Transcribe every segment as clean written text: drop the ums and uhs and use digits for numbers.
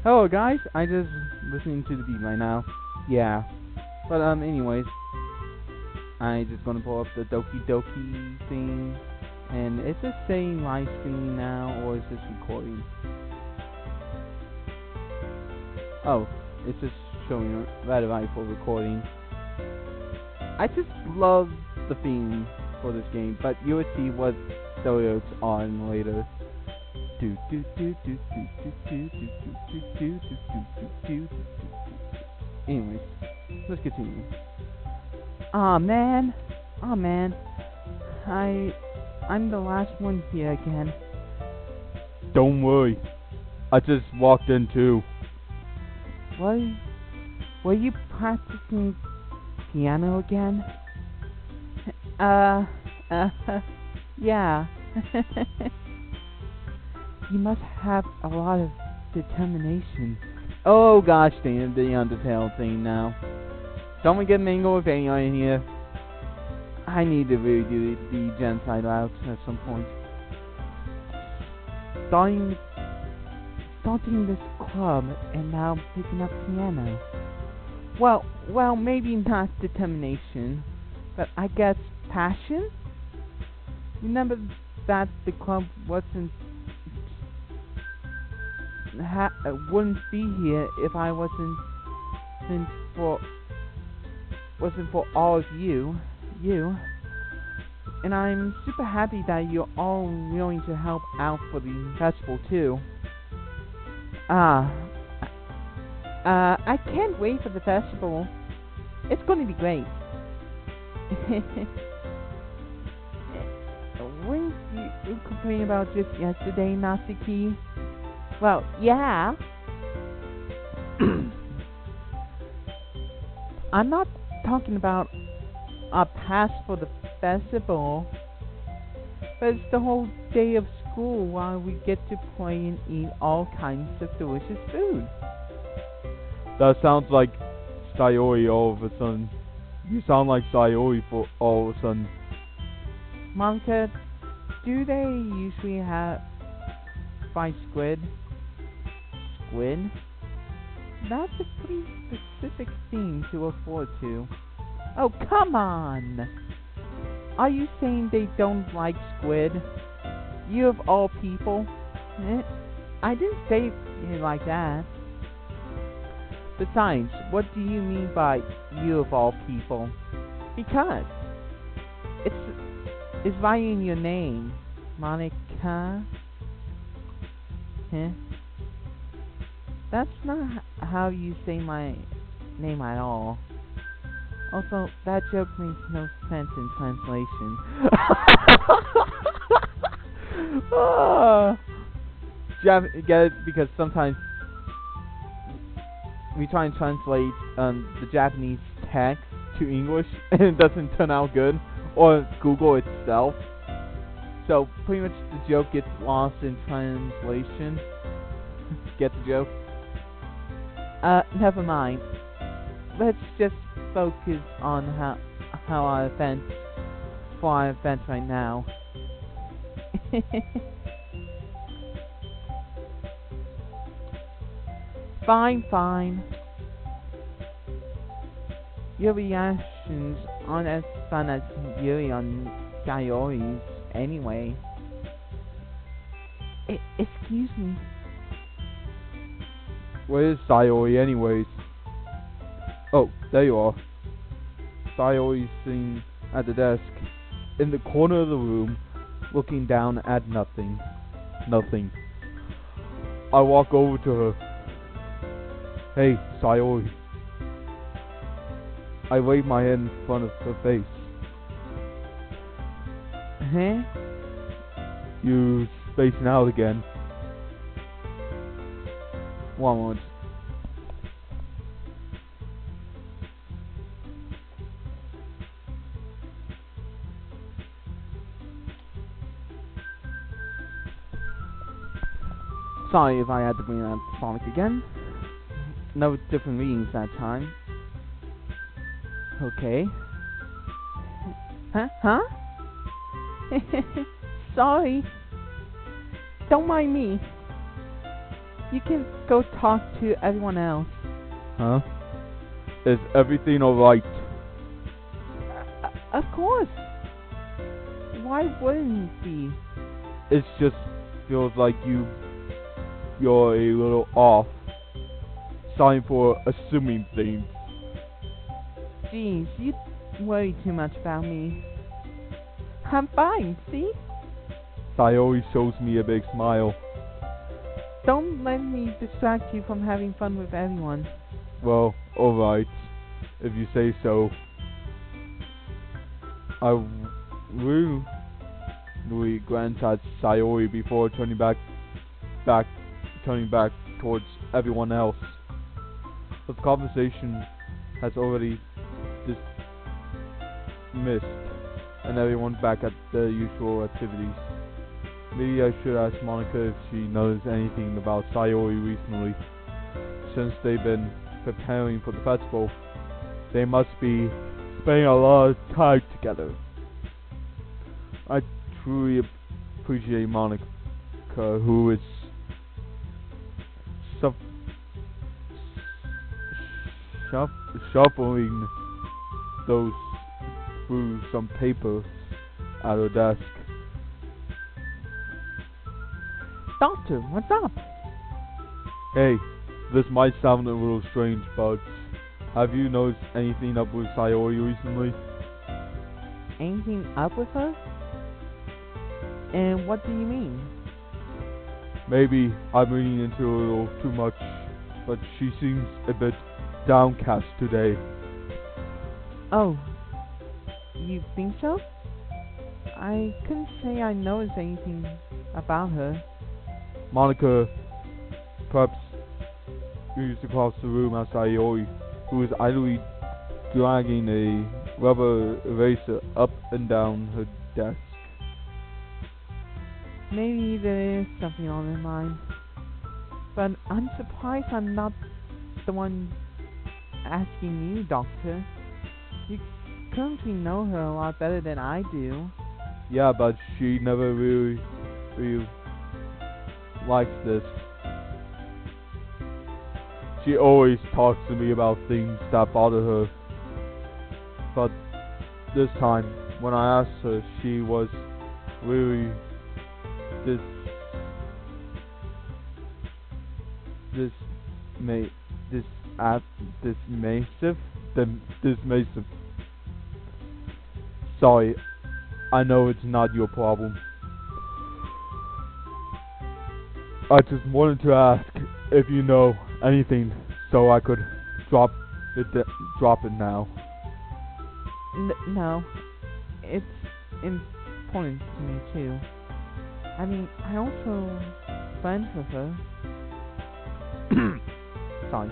Hello guys, I just listening to the beat right now. Yeah. But anyways, I just gonna pull up the Doki Doki thing, and is this saying live streaming now or is this recording? Oh, it's just showing red light for recording. I just love the theme for this game, but you will see what stereotypes are later. Anyways, let's continue. Aw man, I'm the last one here again. Don't worry, I just walked in too. Were you practicing piano again? Yeah. You must have a lot of determination. Oh gosh, dang the Undertale thing now. Don't we get Mango with AI in here? I need to really do the genocide route at some point. Starting this club and now picking up piano. Well, maybe not determination, but I guess passion? Remember that the club wouldn't be here if I wasn't for all of you, and I'm super happy that you're all willing to help out for the festival too. I can't wait for the festival. It's going to be great. Weren't you complaining about just yesterday, Natsuki? Well, yeah. I'm not talking about a pass for the festival, but it's the whole day of school while we get to play and eat all kinds of delicious food. That sounds like Sayori all of a sudden. You sound like Sayori for all of a sudden. Monica, do they usually have fried squid? Squid? That's a pretty specific theme to look forward to. Oh, come on! Are you saying they don't like squid? You of all people? I didn't say it like that. Besides, what do you mean by you of all people? Because it's right in your name, Monica. Huh? That's not how you say my name at all. Also, that joke makes no sense in translation. Get it? Because sometimes we try and translate the Japanese text to English and it doesn't turn out good, or Google itself. So pretty much the joke gets lost in translation. Get the joke? Never mind. Let's just focus on our event right now. Fine. Your reactions aren't as fun as Yuri on Sayori's anyway. Excuse me. Where is Sayori anyways? Oh, there you are. Sayori's sitting at the desk in the corner of the room, looking down at nothing. I walk over to her. Hey, Sayori. I wave my hand in front of her face. Huh? You spacing out again. One moment. Sorry if I had to bring up Sonic again. No different readings that time. Okay. Huh? Sorry. Don't mind me. You can go talk to everyone else. Huh? Is everything alright? Of course. Why wouldn't it be? It just feels like you're a little off. Sorry for assuming things. Jeez, you worry too much about me. I'm fine, see? Sayori shows me a big smile. Don't let me distract you from having fun with everyone. Well, alright. If you say so. I will glance at Sayori before turning back towards everyone else. The conversation has already dismissed, and everyone's back at their usual activities. Maybe I should ask Monica if she knows anything about Sayori recently. Since they've been preparing for the festival, they must be spending a lot of time together. I truly appreciate Monica, who is shuffling those through some papers at her desk. Doctor, what's up? Hey, this might sound a little strange, but have you noticed anything up with Sayori recently? Anything up with her? And what do you mean? Maybe I'm reading into it a little too much, but she seems a bit downcast today. Oh, you think so? I couldn't say I noticed anything about her. Monica perhaps used across the room at Sayori, who is idly dragging a rubber eraser up and down her desk. Maybe there is something on her mind. But I'm surprised I'm not the one asking you, Doctor. You currently know her a lot better than I do. Yeah, but she never really likes this. She always talks to me about things that bother her. But this time, when I asked her, she was really dismissive. Sorry, I know it's not your problem. I just wanted to ask if you know anything so I could drop it now. No, it's important to me too. I mean, I also friends with her. Sorry.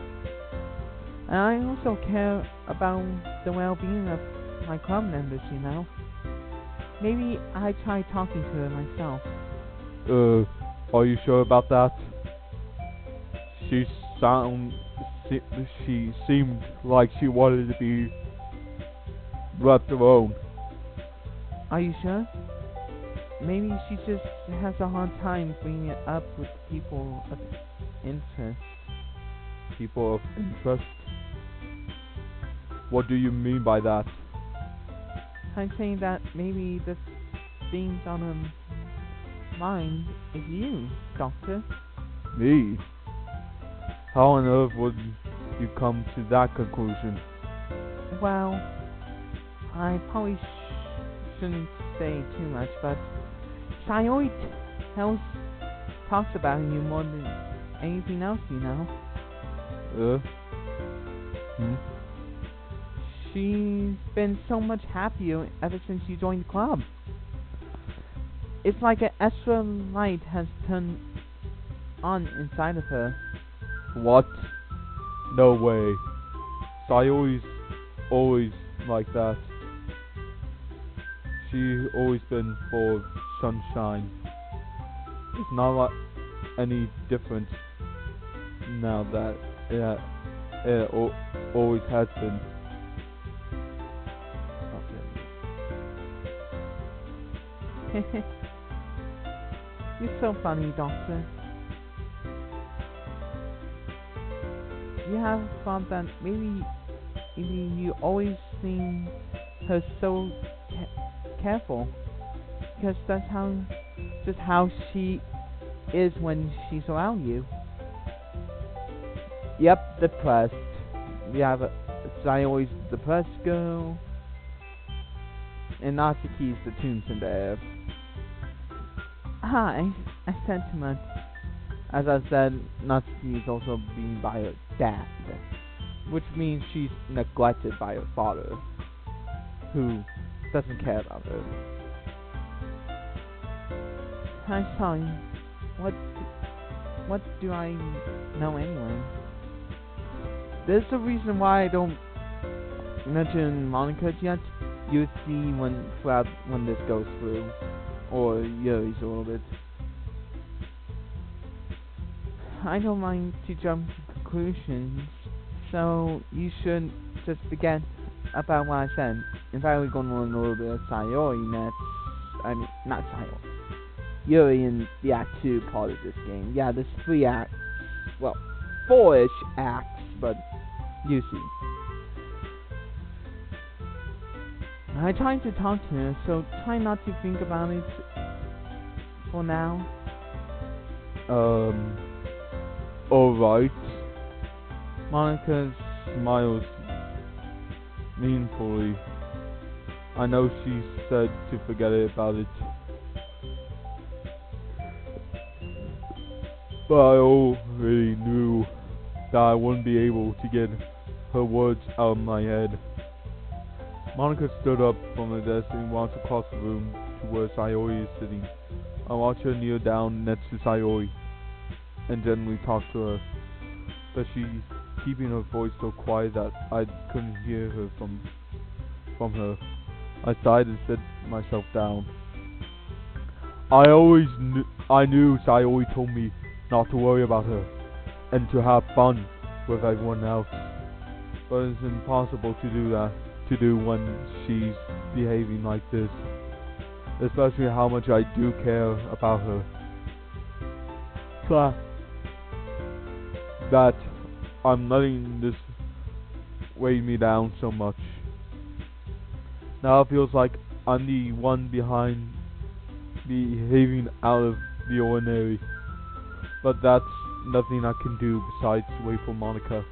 And I also care about the well-being of my club members, you know. Maybe I try talking to her myself. Are you sure about that? She seemed like she wanted to be left alone. Are you sure? Maybe she just has a hard time bringing it up with people of interest. People of interest? What do you mean by that? I'm saying that maybe the things on her mind is you, Doctor. Me? How on earth would you come to that conclusion? Well, I probably shouldn't say too much, but Sayori talks about you more than anything else, you know. She's been so much happier ever since you joined the club. It's like an extra light has turned on inside of her. What? No way. Sayori's always like that. She's always been full of sunshine. It's not like any different now that it always has been. You're so funny, Doctor. you have thought that maybe you always seem her so careful because that's just how she is when she's around you. Yep, depressed. We have Sayori's depressed girl, and Natsuki's the tunes in there. Hi, I said too much. As I said, Natsuki is also being by her dad, which means she's neglected by her father, who doesn't care about her. I'm sorry. What do I know anyway? There's a reason why I don't mention Monica yet. You'll see when this goes through, or Yuri's a little bit. I don't mind to jump to conclusions, so you should just forget about what I said. In fact, we're going to learn a little bit of Sayori next. I mean, not Sayori. Yuri in the Act 2 part of this game. Yeah, there's 3 acts. Well, 4-ish acts, but you see. I tried to talk to her, so try not to think about it for now. Alright. Monica smiles meaningfully. I know she said to forget about it, but I already knew that I wouldn't be able to get her words out of my head. Monica stood up from the desk and walked across the room to where Sayori is sitting. I watched her kneel down next to Sayori and gently talk to her, but she's keeping her voice so quiet that I couldn't hear her from her. I sighed and set myself down. I knew Sayori told me not to worry about her and to have fun with everyone else, but it's impossible to do when she's behaving like this, especially how much I do care about her. That I'm letting this weigh me down so much. Now it feels like I'm the one behind behaving out of the ordinary, but that's nothing I can do besides wait for Monica.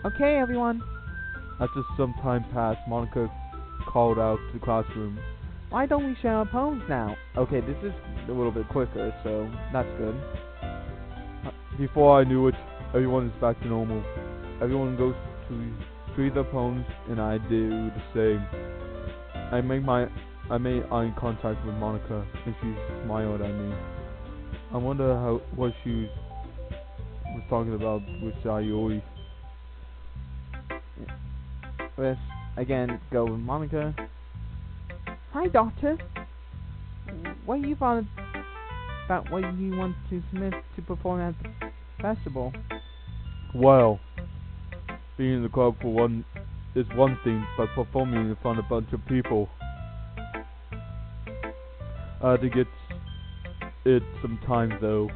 Okay, everyone. After some time passed, Monica called out to the classroom. Why don't we share our poems now? Okay, this is a little bit quicker, so that's good. Before I knew it, everyone is back to normal. Everyone goes to read their poems, and I do the same. I made eye contact with Monica, and she smiled at me. I wonder what she was talking about with Sayori. Let's again go with Monica. Hi, Doctor. What you thought about what you want to submit to perform at the festival? Well, being in the club for one is one thing, but performing in front of a bunch of people, I think it's some time though.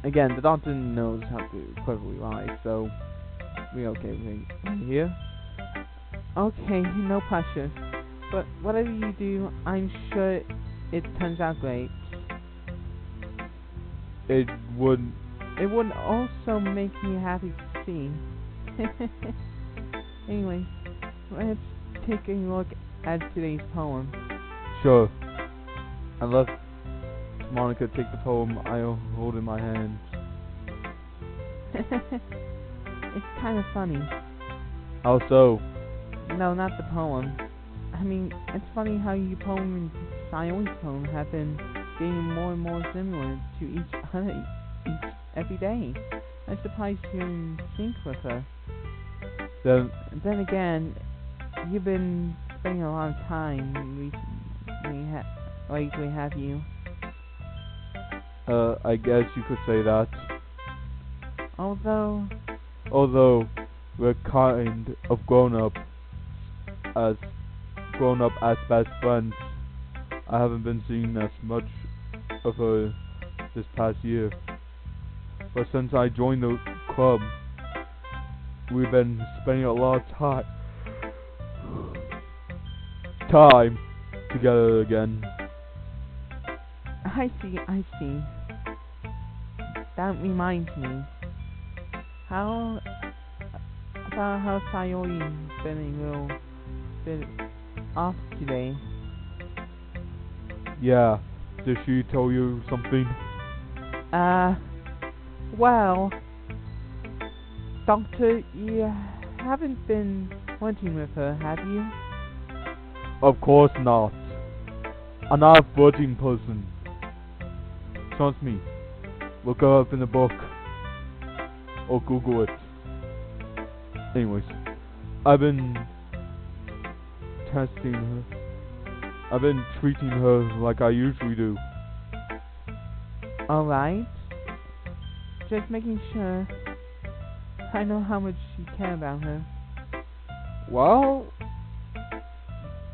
Again, the doctor knows how to cleverly lie, so we okay with here. Okay, no pressure. But whatever you do, I'm sure it turns out great. It would also make me happy to see. Anyway, let's take a look at today's poem. Sure. I let Monica take the poem I hold in my hand. It's kind of funny. How so? No, not the poem. I mean, it's funny how your poem and Sayori's poem have been getting more and more similar to each other every day. I'm surprised you're in sync with her. Then again, you've been spending a lot of time lately, have you? I guess you could say that. Although we're kind of grown up as best friends, I haven't been seeing as much of her this past year. But since I joined the club, we've been spending a lot of time together again. I see, I see. That reminds me. How about how Sayori's been a little bit off today? Yeah, did she tell you something? Well, Doctor, you haven't been hunting with her, have you? Of course not. I'm not a flirting person. Trust me. Look her up in the book. Or Google it. Anyways, I've been testing her. I've been treating her like I usually do. Alright. Just making sure I know how much you care about her. Well,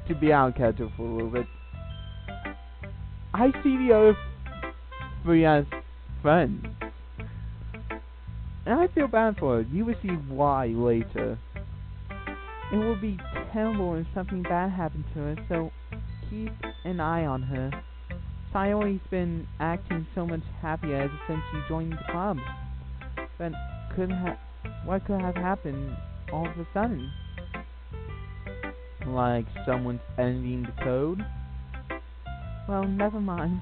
To be out catcher for a little bit. I see the other three as friends. And I feel bad for her. You will see why later. It will be terrible if something bad happened to her, so keep an eye on her. Sayori's been acting so much happier ever since you joined the club. But what could have happened all of a sudden? Like someone's ending the code? Well, never mind.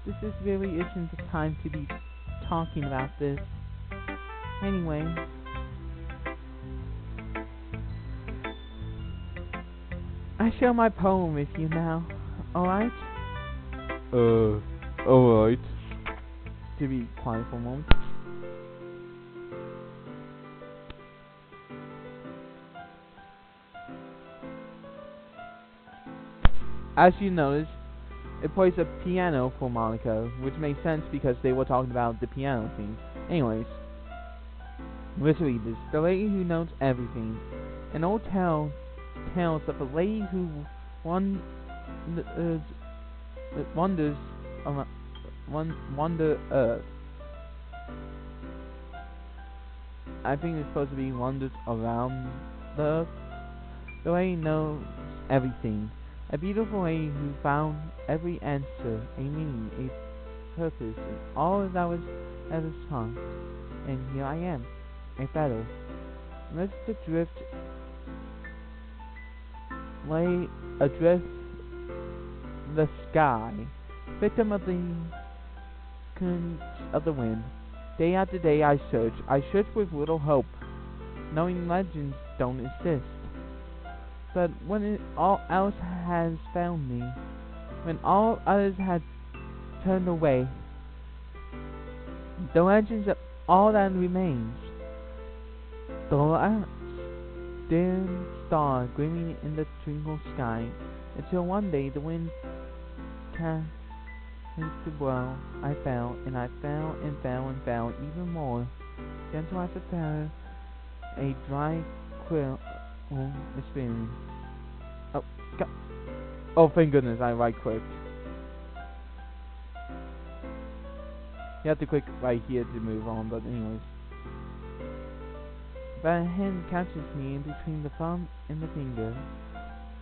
This really isn't the time to be talking about this. Anyway. I share my poem with you now, alright? alright. To be quiet for a moment. As you notice, it plays a piano for Monaco, which makes sense because they were talking about the piano theme. Anyways, let's read this. The Lady Who Knows Everything. An old tale tells of a lady who wanders Earth. I think it's supposed to be wanders around the Earth. The lady knows everything. A beautiful lady who found every answer, a meaning, a purpose, and all that was ever sought. And here I am, a feather. Left adrift, lay adrift the sky, victim of the currents of the wind. Day after day I search with little hope, knowing legends don't exist. But when all else has found me, when all others had turned away, the legends are all that remains. The last dim star gleaming in the twinkling sky, until one day the wind cast to blow. I fell, and I fell, and fell, and fell even more. Gentle as a feather, a dry quill experience. Oh, God. Oh, thank goodness, I right clicked. You have to click right here to move on, but anyways. But a hand catches me in between the thumb and the finger.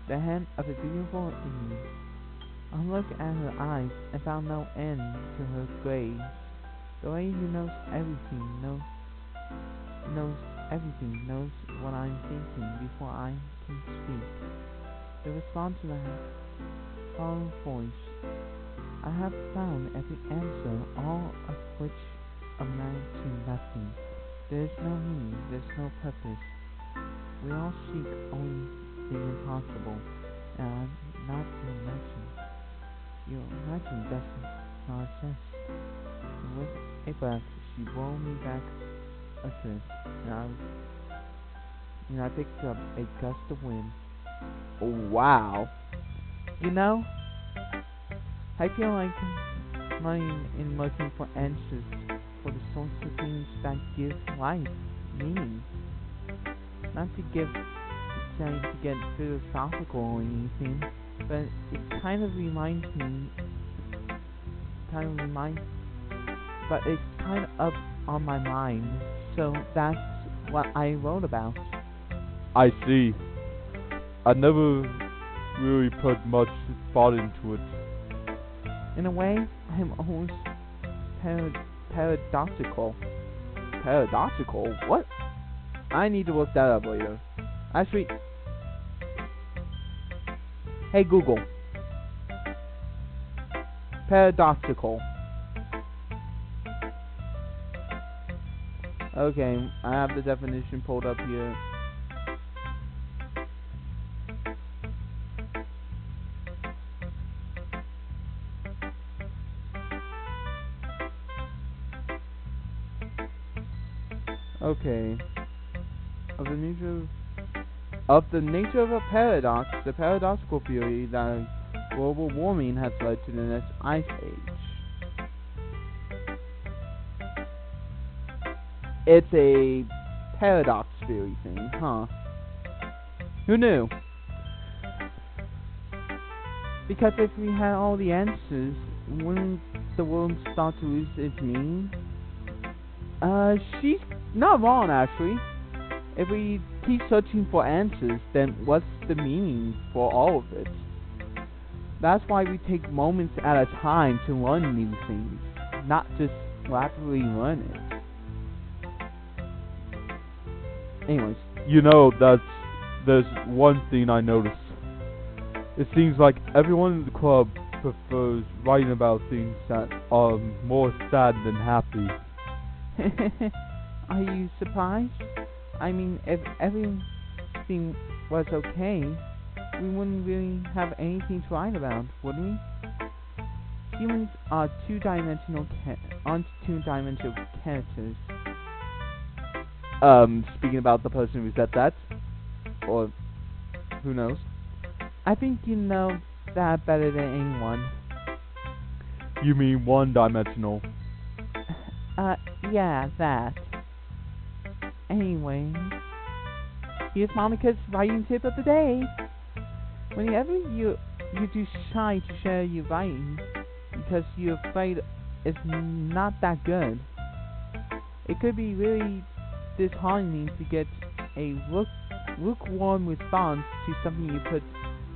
The hand of a beautiful Indian. I look at her eyes and found no end to her gaze. The lady who knows everything knows everything, knows what I'm thinking before I can speak. The response to the hollow voice. I have found every answer, all of which amount to nothing. There is no meaning, there is no purpose. We all seek only the impossible, and I'm not your merchant. Your merchant does not exist. And with a breath, she rolled me back adrift, and I picked up a gust of wind. Oh, wow. You know, I feel like running and looking for answers for the sorts of things that give life meaning. Not to get philosophical or anything, but it kind of reminds but it's kind of up on my mind, so that's what I wrote about. I see. I never really put much thought into it. In a way, I'm almost paradoxical. Paradoxical? What? I need to look that up later. Actually, hey Google. Paradoxical. Okay, I have the definition pulled up here. Okay. Of the nature of a paradox, the paradoxical theory that global warming has led to the next ice age. It's a paradox theory thing, huh? Who knew? Because if we had all the answers, wouldn't the world start to lose its meaning? She's not wrong, actually. If we keep searching for answers, then what's the meaning for all of it? That's why we take moments at a time to learn new things, not just rapidly learn it. Anyways. You know, there's one thing I noticed. It seems like everyone in the club prefers writing about things that are more sad than happy. Are you surprised? I mean, if everything was okay, we wouldn't really have anything to write about, would we? Humans are two-dimensional characters. Speaking about the person who said that, or who knows? I think you know that better than anyone. You mean one-dimensional? Yeah, that. Anyway, here's Monica's writing tip of the day. Whenever you're too shy to share your writing because you're afraid it's not that good, it could be really disheartening to get a lukewarm response to something you put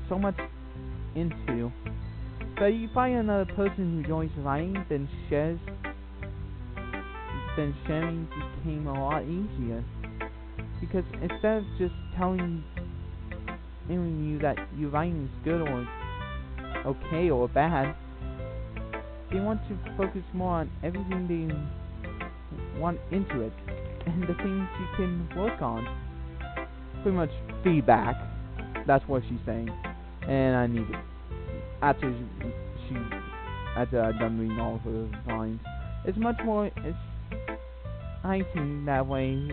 so much into. But you find another person who enjoys writing, then sharing became a lot easier. Because instead of just telling you that your writing is good or okay or bad, they want to focus more on everything they want into it and the things you can work on. Pretty much feedback. That's what she's saying. And I need it. After I've done reading all of her lines, it's much more exciting that way.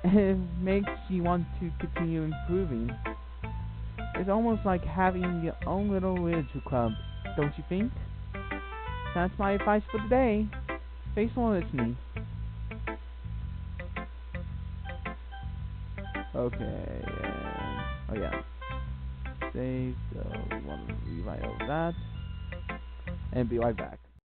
It makes you want to continue improving. It's almost like having your own little literature club, don't you think? That's my advice for today. Thanks for listening. Okay, oh yeah. Save, so we want to rewrite over that. And be right back.